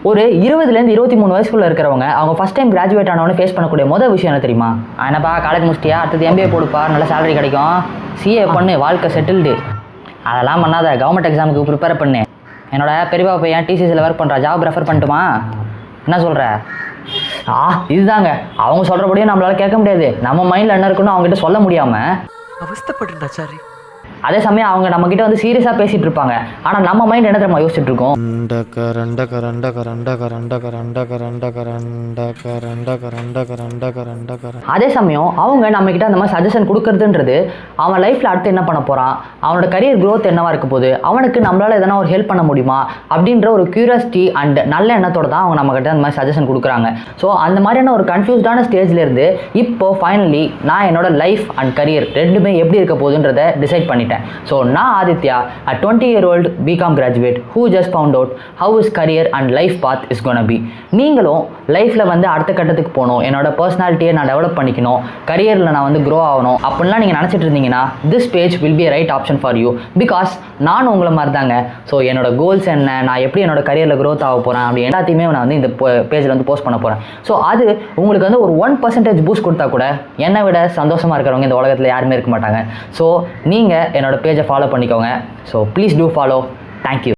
ஒரு 20லேருந்து 23 வயசுக்குள்ள இருக்கிறவங்க அவங்க ஃபர்ஸ்ட் டைம் கிராஜுவேட் ஆனவொன்னு ஃபேஸ் பண்ணக்கூடிய முதல் விஷயம் என்ன தெரியுமா? என்னப்பா காலேஜ் முடிச்சிட்டியா, அடுத்தது MBA போடுப்பா, நல்ல சேலரி கிடைக்கும், CA பண்ணு, வாழ்க்கை செட்டில்டு. அதெல்லாம் பண்ணாத, கவர்மெண்ட் எக்ஸாமுக்கு ப்ரிப்பேர் பண்ணு. என்னோட பெரியப்பா பையன் TCSல ஒர்க் பண்ணுறா, ஜாப் ரெஃபர் பண்ணட்டுமா? என்ன சொல்கிற? இதுதாங்க அவங்க சொல்கிறபடியும் நம்மளால கேட்க முடியாது. நம்ம மைண்டில் என்ன இருக்குன்னு அவங்ககிட்ட சொல்ல முடியாமல் அவஸ்தைப்படுறா சாரி. அதே சமயம் அவங்க நம்மக்கிட்ட வந்து சீரியஸாக பேசிகிட்டு இருப்பாங்க. ஆனால் நம்ம மைண்ட் என்ன தெரியுமா யோசிச்சுட்டு இருக்கோம்? அதே சமயம் அவங்க நம்மக்கிட்ட அந்த மாதிரி சஜஷன் கொடுக்கறதுன்றது அவன் லைஃப்பில் அடுத்து என்ன பண்ண போகிறான், அவனோட கரியர் க்ரோத் என்னவா இருக்க போகுது, அவனுக்கு நம்மளால் எதனா ஒரு ஹெல்ப் பண்ண முடியுமா அப்படின்ற ஒரு க்யூரியாசிட்டி அண்ட் நல்ல எண்ணத்தோடு தான் அவங்க நம்மக்கிட்ட அந்த மாதிரி சஜஷன் கொடுக்குறாங்க. ஸோ அந்த மாதிரியான ஒரு கன்ஃபியூஸ்டான ஸ்டேஜ்லேருந்து இப்போ ஃபைனலி நான் என்னோட லைஃப் அண்ட் கரியர் ரெண்டுமே எப்படி இருக்க போகுதுன்றதை டிசைட் பண்ணிட்டேன். So நான் Aditya, a 20-year-old BCom graduate who just found out how his career and life path is gonna be. நீங்களும் லைஃப்பில் வந்து அடுத்த கட்டத்துக்கு போகணும், என்னோட பர்சனாலிட்டியை நான் டெவலப் பண்ணிக்கணும், கரியரில் நான் வந்து க்ரோ ஆகணும் அப்படின்லாம் நீங்கள் நினச்சிட்டு இருந்தீங்கன்னா this page will be a right option for you. Because நான் உங்களை மாதிரி தாங்க. ஸோ என்னோட கோல்ஸ் என்ன, நான் எப்படி என்னோட கரியரில் க்ரோத் ஆக போகிறேன் அப்படி எல்லாத்தையுமே நான் வந்து இந்த பேஜில் வந்து போஸ்ட் பண்ண போகிறேன். ஸோ அது உங்களுக்கு வந்து ஒரு 1% பூஸ்ட் கொடுத்தா கூட என்னை விட சந்தோஷமாக இருக்கிறவங்க இந்த உலகத்தில் யாருமே இருக்க மாட்டாங்க. ஸோ நீங்கள் என்னோட பேஜை ஃபாலோ பண்ணிக்கோங்க. So please do follow. Thank you.